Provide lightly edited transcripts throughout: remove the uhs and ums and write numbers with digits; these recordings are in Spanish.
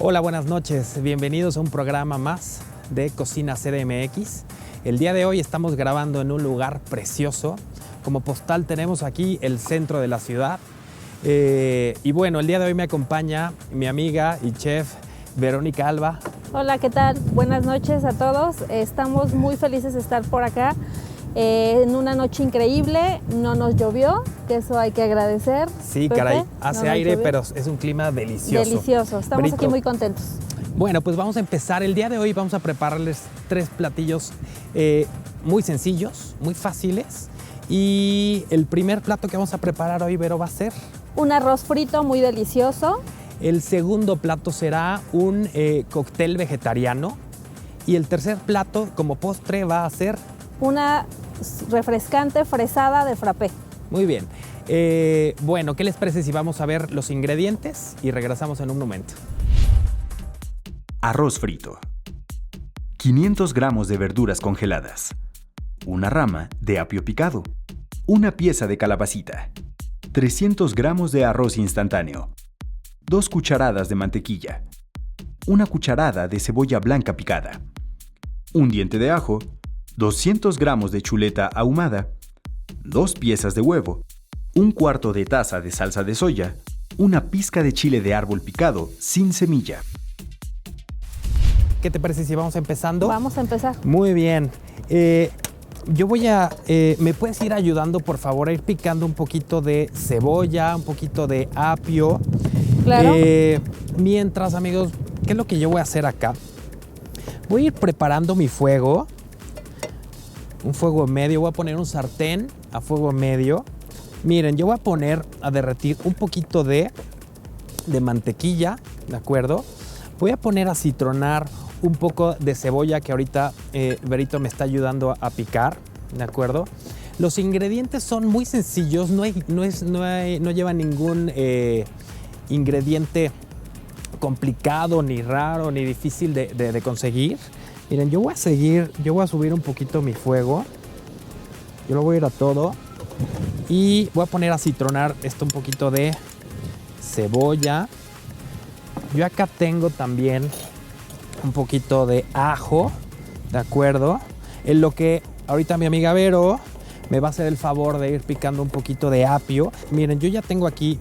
Hola, buenas noches. Bienvenidos a un programa más de Cocina CDMX. El día de hoy estamos grabando en un lugar precioso. Como postal tenemos aquí el centro de la ciudad. Y bueno, el día de hoy me acompaña mi amiga y chef Verónica Alba. Hola, ¿qué tal? Buenas noches a todos. Estamos muy felices de estar por acá en una noche increíble. No nos llovió, que eso hay que agradecer. Sí, Pepe, caray, hace no aire, llovió. pero es un clima delicioso. Delicioso, estamos Brito. aquí muy contentos. Bueno, pues vamos a empezar. El día de hoy vamos a prepararles 3 platillos muy sencillos, muy fáciles. Y el primer plato que vamos a preparar hoy, Vero, va a ser... Un arroz frito muy delicioso. El segundo plato será un cóctel vegetariano. Y el tercer plato, como postre, va a ser... Una refrescante fresada de frappé. Muy bien. Bueno, ¿qué les parece si vamos a ver los ingredientes? Y regresamos en un momento. Arroz frito. 500 gramos de verduras congeladas. Una rama de apio picado. Una pieza de calabacita. 300 gramos de arroz instantáneo. 2 cucharadas de mantequilla. Una cucharada de cebolla blanca picada. Un diente de ajo. 200 gramos de chuleta ahumada. 2 piezas de huevo. Un cuarto de taza de salsa de soya. Una pizca de chile de árbol picado sin semilla. ¿Qué te parece si vamos empezando? Vamos a empezar. Muy bien. Yo voy a... ¿me puedes ir ayudando, por favor, a ir picando un poquito de cebolla, un poquito de apio? Claro. Mientras, amigos, ¿qué es lo que yo voy a hacer acá? Voy a ir preparando mi fuego. Un fuego medio. Voy a poner un sartén a fuego medio. Miren, yo voy a poner a derretir un poquito de mantequilla, ¿de acuerdo? Voy a poner a citronar un poco de cebolla que ahorita Berito me está ayudando a picar, ¿de acuerdo? Los ingredientes son muy sencillos, no lleva ningún ingrediente complicado, ni raro, ni difícil de conseguir. Miren, yo voy a subir un poquito mi fuego. Yo lo voy a ir a todo. Y voy a poner a citronar esto un poquito de cebolla. Yo acá tengo también un poquito de ajo, ¿de acuerdo? En lo que ahorita mi amiga Vero me va a hacer el favor de ir picando un poquito de apio. Miren, yo ya tengo aquí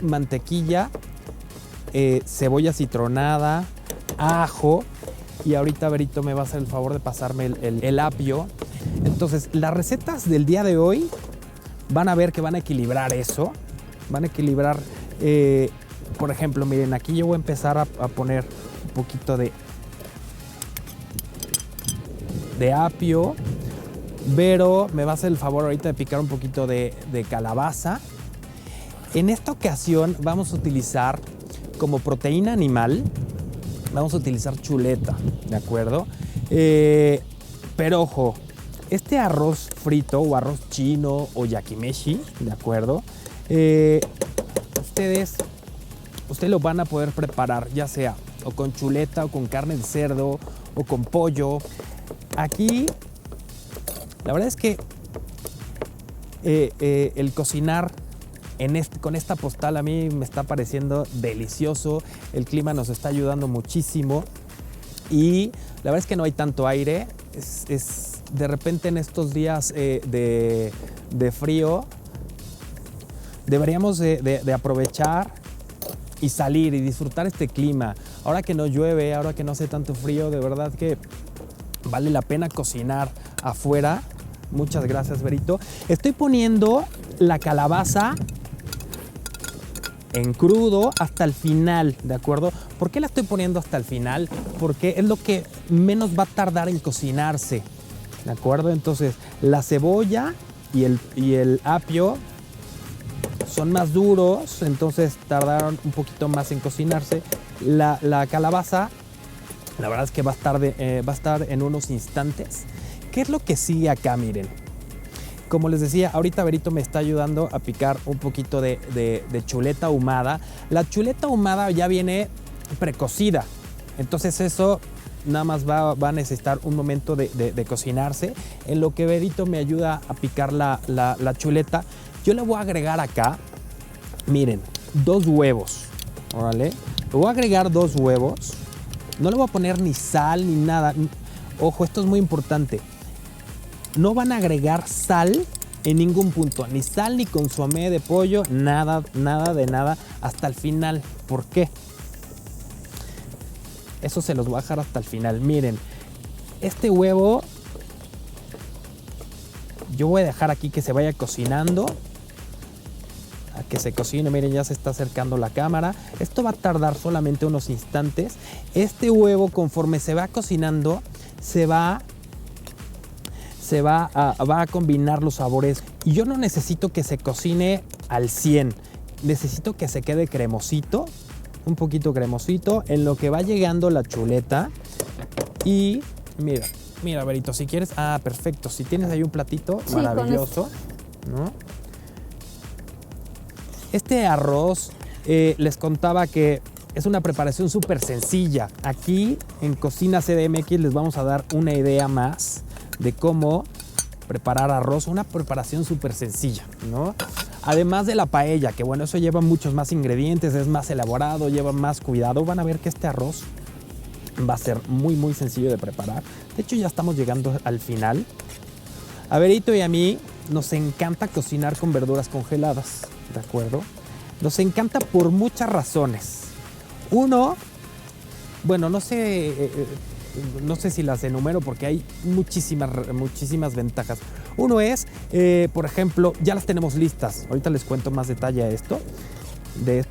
mantequilla, cebolla citronada, ajo, y ahorita Berito me va a hacer el favor de pasarme el apio. Entonces, las recetas del día de hoy van a ver que van a equilibrar eso. Van a equilibrar, por ejemplo, miren, aquí yo voy a empezar a poner un poquito de apio. Vero me va a hacer el favor ahorita de picar un poquito de calabaza. En esta ocasión vamos a utilizar como proteína animal, vamos a utilizar chuleta, ¿de acuerdo? Pero ojo, este arroz frito o arroz chino o yakimeshi, ¿de acuerdo? Ustedes lo van a poder preparar ya sea o con chuleta o con carne de cerdo o con pollo. Aquí la verdad es que el cocinar con esta postal a mí me está pareciendo delicioso. El clima nos está ayudando muchísimo y la verdad es que no hay tanto aire. Es de repente en estos días de frío deberíamos de aprovechar y salir y disfrutar este clima. Ahora que no llueve, ahora que no hace tanto frío, de verdad que vale la pena cocinar afuera. Muchas gracias, Berito. Estoy poniendo la calabaza en crudo hasta el final, ¿de acuerdo? ¿Por qué la estoy poniendo hasta el final? Porque es lo que menos va a tardar en cocinarse, ¿de acuerdo? Entonces, la cebolla y el apio son más duros, entonces tardaron un poquito más en cocinarse. La calabaza, la verdad es que va a estar en unos instantes. ¿Qué es lo que sigue acá? Miren. Como les decía, ahorita Berito me está ayudando a picar un poquito de chuleta ahumada. La chuleta ahumada ya viene precocida, entonces eso nada más va a necesitar un momento de cocinarse. En lo que Berito me ayuda a picar la chuleta, yo le voy a agregar acá, miren, 2 huevos, órale, Le voy a agregar 2 huevos. No le voy a poner ni sal ni nada. Ojo, esto es muy importante. No van a agregar sal en ningún punto. Ni sal ni consomé de pollo. Nada, nada de nada. Hasta el final. ¿Por qué? Eso se los voy a dejar hasta el final. Miren, este huevo yo voy a dejar aquí que se vaya cocinando. A que se cocine. Miren, ya se está acercando la cámara. Esto va a tardar solamente unos instantes. Este huevo, conforme se va cocinando, va a combinar los sabores. Y yo no necesito que se cocine al 100. Necesito que se quede cremosito. Un poquito cremosito. En lo que va llegando la chuleta. Y mira, Berito, si quieres. Ah, perfecto. Si tienes ahí un platito, sí, maravilloso, ¿no? Este arroz, les contaba que es una preparación súper sencilla. Aquí en Cocina CDMX les vamos a dar una idea más de cómo preparar arroz. Una preparación súper sencilla, ¿no? Además de la paella, que bueno, eso lleva muchos más ingredientes, es más elaborado, lleva más cuidado. Van a ver que este arroz va a ser muy, muy sencillo de preparar. De hecho, ya estamos llegando al final. A Berito y a mí nos encanta cocinar con verduras congeladas. ¿De acuerdo? Nos encanta por muchas razones. Uno, bueno, no sé si las enumero porque hay muchísimas ventajas. Uno es, por ejemplo, ya las tenemos listas. Ahorita les cuento más detalle de esto,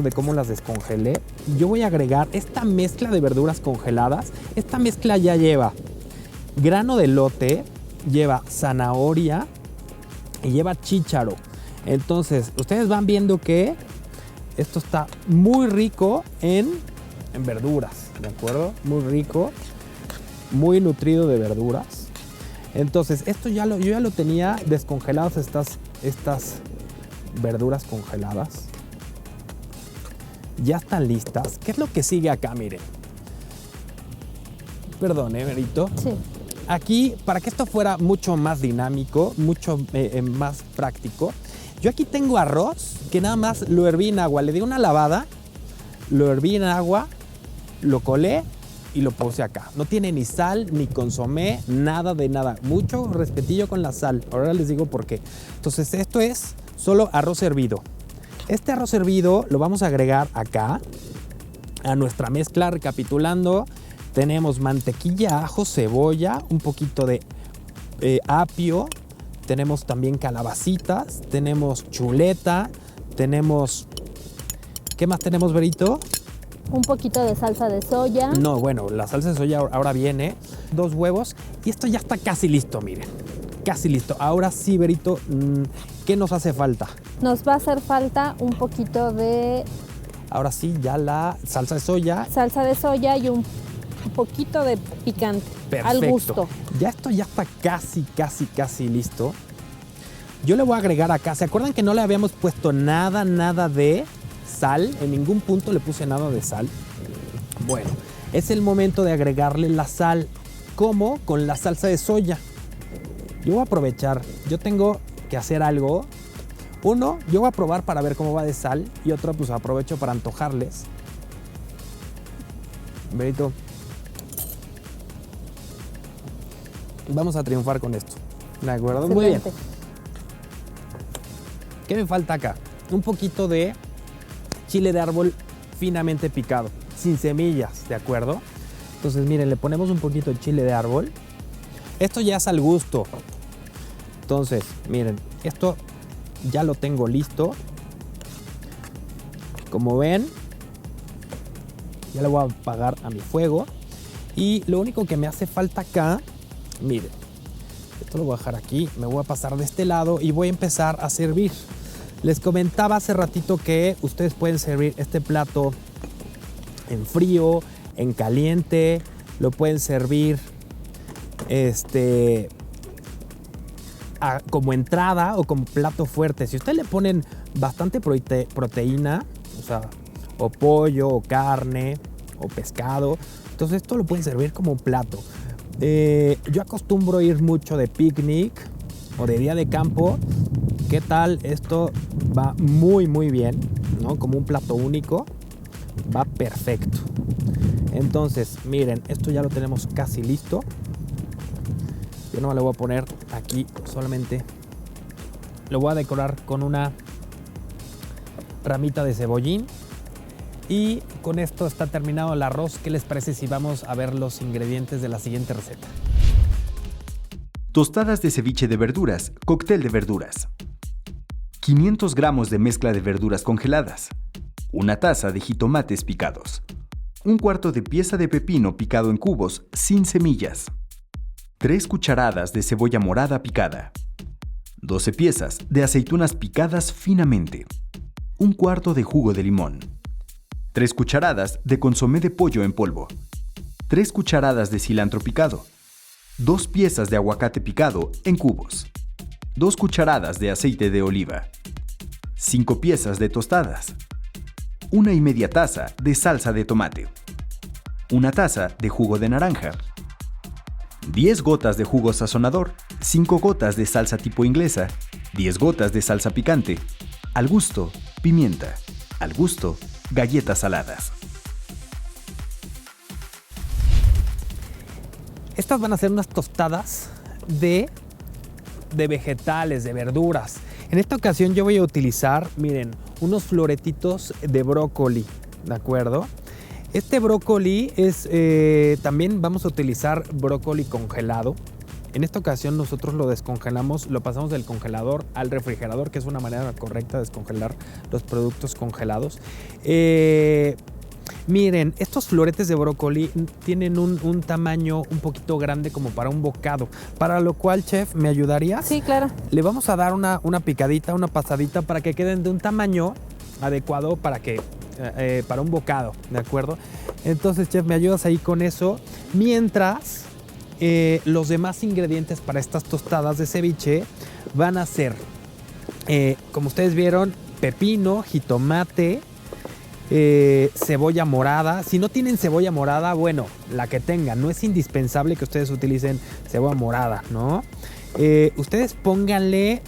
de cómo las descongelé. Yo voy a agregar esta mezcla de verduras congeladas. Esta mezcla ya lleva grano de elote, lleva zanahoria y lleva chícharo. Entonces, ustedes van viendo que esto está muy rico en verduras, ¿de acuerdo? Muy rico, muy nutrido de verduras. Entonces, esto yo ya lo tenía descongeladas, estas verduras congeladas. Ya están listas. ¿Qué es lo que sigue acá? Miren. Perdón, Berito. Sí. Aquí, para que esto fuera mucho más dinámico, mucho más práctico, yo aquí tengo arroz que nada más lo herví en agua. Le di una lavada, lo herví en agua, lo colé y lo puse acá. No tiene ni sal, ni consomé, nada de nada. Mucho respetillo con la sal. Ahora les digo por qué. Entonces, esto es solo arroz hervido. Este arroz hervido lo vamos a agregar acá a nuestra mezcla. Recapitulando, tenemos mantequilla, ajo, cebolla, un poquito de apio. Tenemos también calabacitas, tenemos chuleta, tenemos... ¿Qué más tenemos, Berito? Un poquito de salsa de soya. No, bueno, la salsa de soya ahora viene. 2 huevos y esto ya está casi listo, miren. Casi listo. Ahora sí, Berito, ¿qué nos hace falta? Nos va a hacer falta un poquito de... Ahora sí, ya la salsa de soya. Salsa de soya y un poquito de picante. Perfecto. Al gusto. Ya esto ya está casi listo. Yo le voy a agregar acá. ¿Se acuerdan que no le habíamos puesto nada de sal? En ningún punto le puse nada de sal. Bueno, es el momento de agregarle la sal. ¿Cómo? Con la salsa de soya. Yo voy a aprovechar. Yo tengo que hacer algo. Uno, yo voy a probar para ver cómo va de sal. Y otro, pues aprovecho para antojarles. Berito. Vamos a triunfar con esto. ¿De acuerdo? Excelente. Muy bien. ¿Qué me falta acá? Un poquito de chile de árbol finamente picado, sin semillas, ¿de acuerdo? Entonces, miren, le ponemos un poquito de chile de árbol. Esto ya es al gusto. Entonces, miren, esto ya lo tengo listo. Como ven, ya le voy a apagar a mi fuego. Y lo único que me hace falta acá, miren, esto lo voy a dejar aquí, me voy a pasar de este lado y voy a empezar a servir. Les comentaba hace ratito que ustedes pueden servir este plato en frío, en caliente, lo pueden servir como entrada o como plato fuerte. Si ustedes le ponen bastante proteína, o sea, o pollo, o carne, o pescado, entonces esto lo pueden servir como un plato. Yo acostumbro ir mucho de picnic o de día de campo. ¿Qué tal? Esto va muy bien, ¿no? Como un plato único. Va perfecto. Entonces, miren, esto ya lo tenemos casi listo. Yo no le voy a poner aquí, solamente lo voy a decorar con una ramita de cebollín. Y con esto está terminado el arroz. ¿Qué les parece si vamos a ver los ingredientes de la siguiente receta? Tostadas de ceviche de verduras, cóctel de verduras. 500 gramos de mezcla de verduras congeladas. Una taza de jitomates picados. Un cuarto de pieza de pepino picado en cubos sin semillas. 3 cucharadas de cebolla morada picada. 12 piezas de aceitunas picadas finamente. Un cuarto de jugo de limón. 3 cucharadas de consomé de pollo en polvo. 3 cucharadas de cilantro picado. 2 piezas de aguacate picado en cubos. 2 cucharadas de aceite de oliva. 5 piezas de tostadas. 1,5 taza de salsa de tomate. 1 taza de jugo de naranja. 10 gotas de jugo sazonador. 5 gotas de salsa tipo inglesa. 10 gotas de salsa picante. Al gusto, pimienta. Al gusto, galletas saladas. Estas van a ser unas tostadas de vegetales, de verduras. En esta ocasión yo voy a utilizar, miren, unos floretitos de brócoli, ¿de acuerdo? Este brócoli es, también vamos a utilizar brócoli congelado. En esta ocasión nosotros lo descongelamos, lo pasamos del congelador al refrigerador, que es una manera correcta de descongelar los productos congelados. Miren, estos floretes de brócoli tienen un tamaño un poquito grande como para un bocado, para lo cual, chef, ¿me ayudarías? Sí, claro. Le vamos a dar una picadita, una pasadita para que queden de un tamaño adecuado para un bocado, ¿de acuerdo? Entonces, chef, ¿me ayudas ahí con eso? Mientras, los demás ingredientes para estas tostadas de ceviche van a ser, como ustedes vieron, pepino, jitomate, cebolla morada. Si no tienen cebolla morada, bueno, la que tengan. No es indispensable que ustedes utilicen cebolla morada, ¿no? Ustedes pónganle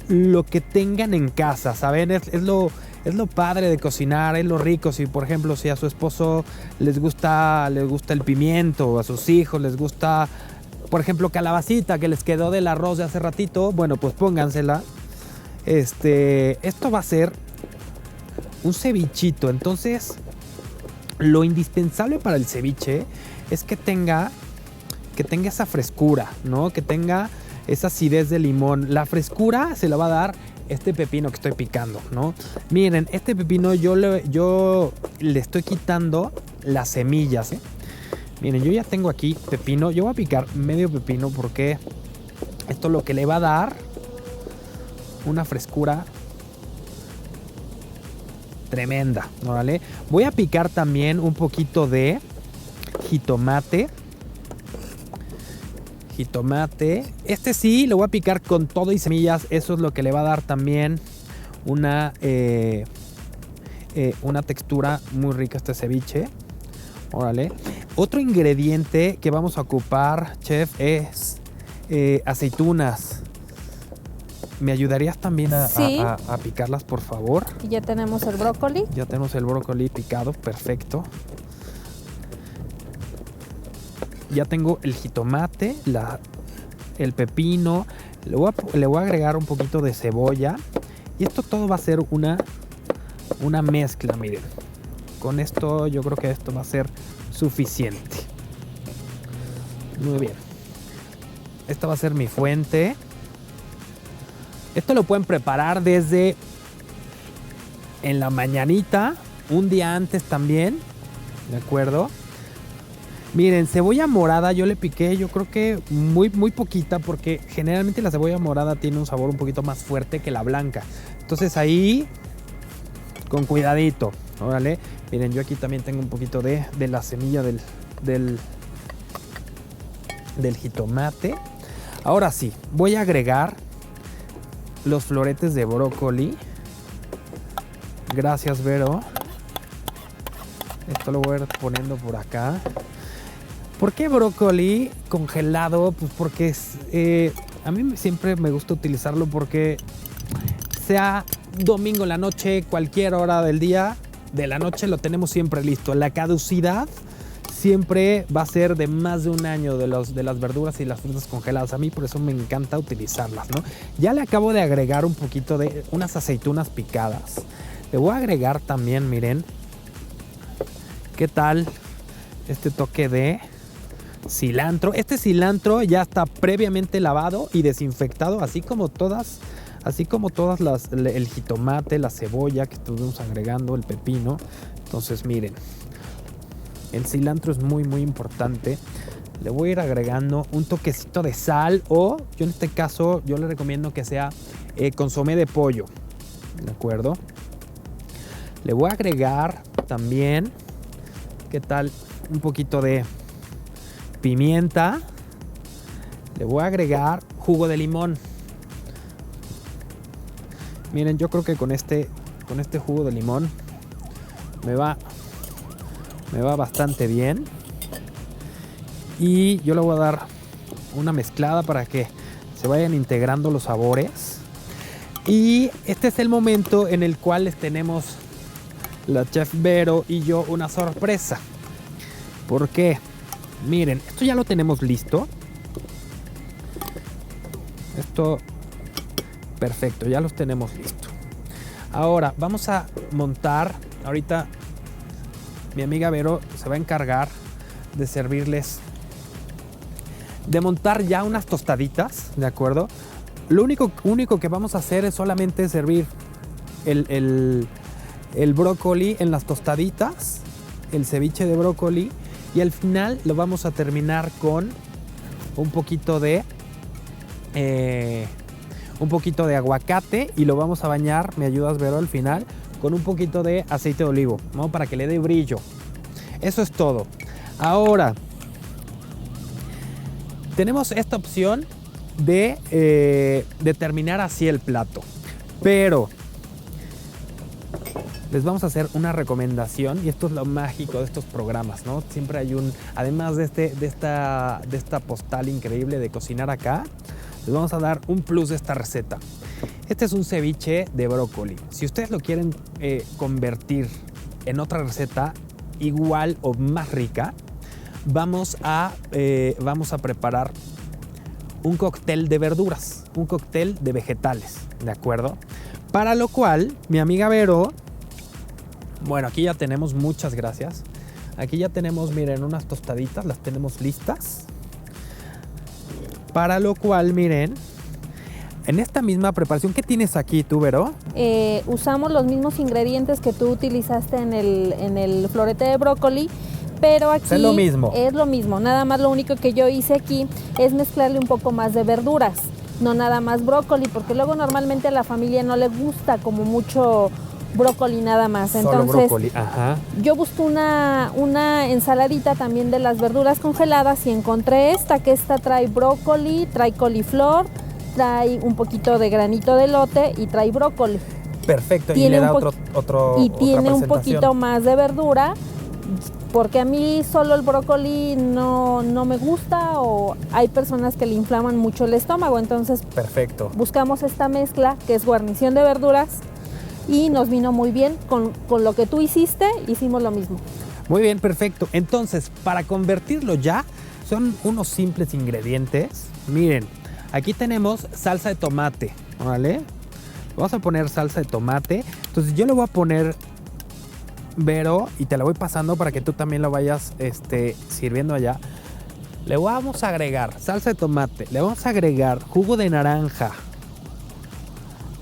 lo que tengan en casa, ¿saben? Es lo padre de cocinar, es lo rico. Si, por ejemplo, si a su esposo les gusta el pimiento, o a sus hijos les gusta, por ejemplo, calabacita que les quedó del arroz de hace ratito, bueno, pues póngansela. Esto va a ser un cevichito. Entonces, lo indispensable para el ceviche es que tenga esa frescura, ¿no? Que tenga esa acidez de limón. La frescura se la va a dar este pepino que estoy picando, ¿no? Miren, este pepino yo le estoy quitando las semillas, ¿eh? Miren, yo ya tengo aquí pepino. Yo voy a picar medio pepino porque esto es lo que le va a dar una frescura tremenda, ¿vale? Voy a picar también un poquito de jitomate. Este sí, lo voy a picar con todo y semillas. Eso es lo que le va a dar también una textura muy rica a este ceviche. Órale. Otro ingrediente que vamos a ocupar, chef, es aceitunas. ¿Me ayudarías también a picarlas, por favor? Y ya tenemos el brócoli. Ya tenemos el brócoli picado, perfecto. Ya tengo el jitomate, el pepino. Le voy a agregar un poquito de cebolla. Y esto todo va a ser una mezcla, miren. Con esto yo creo que esto va a ser suficiente. Muy bien. Esta va a ser mi fuente. Esto lo pueden preparar desde en la mañanita, un día antes también, ¿de acuerdo? Miren, cebolla morada yo le piqué, yo creo que muy poquita, porque generalmente la cebolla morada tiene un sabor un poquito más fuerte que la blanca. Entonces ahí, con cuidadito, órale. Miren, yo aquí también tengo un poquito de la semilla del jitomate. Ahora sí, voy a agregar los floretes de brócoli. Gracias, Vero. Esto lo voy a ir poniendo por acá. ¿Por qué brócoli congelado? Pues porque a mí siempre me gusta utilizarlo porque sea domingo en la noche, cualquier hora del día, de la noche lo tenemos siempre listo. La caducidad siempre va a ser de más de un año de las verduras y las frutas congeladas. A mí por eso me encanta utilizarlas, ¿no? Ya le acabo de agregar un poquito de unas aceitunas picadas. Le voy a agregar también, miren, ¿qué tal este toque de cilantro? Este cilantro ya está previamente lavado y desinfectado, así como todas el jitomate, la cebolla que estuvimos agregando, el pepino. Entonces, miren, el cilantro es muy importante. Le voy a ir agregando un toquecito de sal o, yo en este caso, yo le recomiendo que sea consomé de pollo, ¿de acuerdo? Le voy a agregar también, ¿qué tal? Un poquito de pimienta. Le voy a agregar jugo de limón. Miren, yo creo que con este jugo de limón me va bastante bien. Y yo le voy a dar una mezclada para que se vayan integrando los sabores. Y este es el momento en el cual les tenemos la chef Vero y yo una sorpresa. ¿Por qué? Miren, esto ya lo tenemos listo. Esto, perfecto, ya los tenemos listo. Ahora vamos a montar. Ahorita mi amiga Vero se va a encargar de servirles, de montar ya unas tostaditas, ¿de acuerdo? Lo único que vamos a hacer es solamente servir el brócoli en las tostaditas, el ceviche de brócoli, y al final lo vamos a terminar con un poquito de aguacate y lo vamos a bañar, me ayudas Vero, al final con un poquito de aceite de olivo, ¿no? Para que le dé brillo. Eso es todo. Ahora tenemos esta opción de terminar así el plato, pero les vamos a hacer una recomendación, y esto es lo mágico de estos programas, ¿no? Siempre hay además de esta postal increíble de cocinar acá, les vamos a dar un plus de esta receta. Este es un ceviche de brócoli. Si ustedes lo quieren convertir en otra receta igual o más rica, vamos a preparar un cóctel de verduras, un cóctel de vegetales, ¿de acuerdo? Para lo cual, mi amiga Vero, bueno, aquí ya tenemos, muchas gracias. Aquí ya tenemos, miren, unas tostaditas, las tenemos listas. Para lo cual, miren, en esta misma preparación, ¿qué tienes aquí tú, Vero? Usamos los mismos ingredientes que tú utilizaste en el florete de brócoli, pero aquí es lo mismo. Es lo mismo, nada más lo único que yo hice aquí es mezclarle un poco más de verduras, no nada más brócoli, porque luego normalmente a la familia no le gusta como mucho brócoli nada más. Solo entonces brócoli, ajá. Yo busqué una ensaladita también de las verduras congeladas y encontré que esta trae brócoli, trae coliflor, trae un poquito de granito de elote y trae brócoli. Perfecto, y le da tiene un poquito más de verdura, porque a mí solo el brócoli no me gusta, o hay personas que le inflaman mucho el estómago, entonces perfecto. Buscamos esta mezcla que es guarnición de verduras y nos vino muy bien. Con lo que tú hiciste, hicimos lo mismo. Muy bien, perfecto. Entonces, para convertirlo ya, son unos simples ingredientes. Miren, aquí tenemos salsa de tomate, ¿vale? Vamos a poner salsa de tomate. Entonces yo le voy a poner, Vero, y te la voy pasando para que tú también lo vayas sirviendo allá. Le vamos a agregar salsa de tomate, le vamos a agregar jugo de naranja,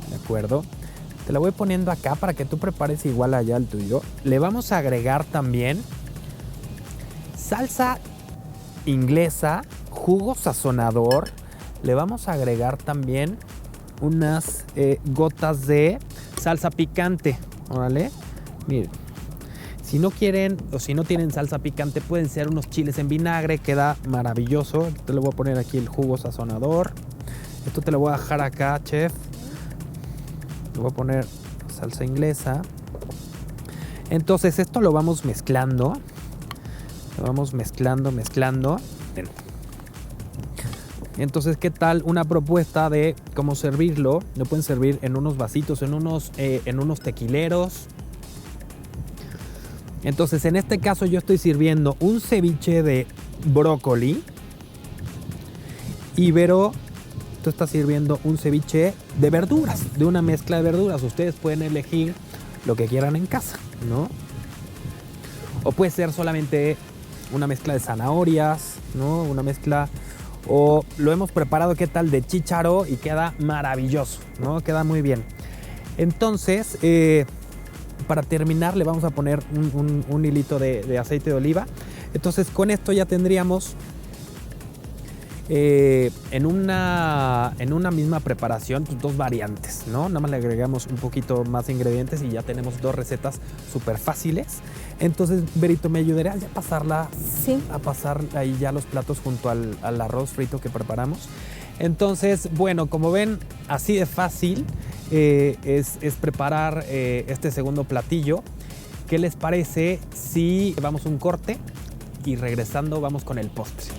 ¿de acuerdo? Te la voy poniendo acá para que tú prepares igual allá el tuyo. Le vamos a agregar también salsa inglesa, jugo sazonador. Le vamos a agregar también unas gotas de salsa picante, ¿vale? Miren, si no quieren o si no tienen salsa picante, pueden ser unos chiles en vinagre, queda maravilloso. Te le voy a poner aquí el jugo sazonador. Esto te lo voy a dejar acá, chef. Le voy a poner salsa inglesa. Entonces esto lo vamos mezclando. Lo vamos mezclando. Entonces, ¿qué tal una propuesta de cómo servirlo? Lo pueden servir en unos vasitos, en unos tequileros. Entonces, en este caso yo estoy sirviendo un ceviche de brócoli. Y Vero, tú estás sirviendo un ceviche de verduras, de una mezcla de verduras. Ustedes pueden elegir lo que quieran en casa, ¿no? O puede ser solamente una mezcla de zanahorias, ¿no? Una mezcla, o lo hemos preparado, ¿qué tal? De chícharo, y queda maravilloso, ¿no? Queda muy bien. Entonces, para terminar le vamos a poner un hilito de aceite de oliva. Entonces con esto ya tendríamos en una misma preparación pues, 2 variantes, ¿no? Nada más le agregamos un poquito más de ingredientes y ya tenemos 2 recetas súper fáciles. Entonces, Verito, ¿me ayudarías ya a pasarla? Sí. A pasar ahí ya los platos junto al arroz frito que preparamos. Entonces, bueno, como ven, así de fácil es preparar este segundo platillo. ¿Qué les parece si vamos a un corte y regresando vamos con el postre?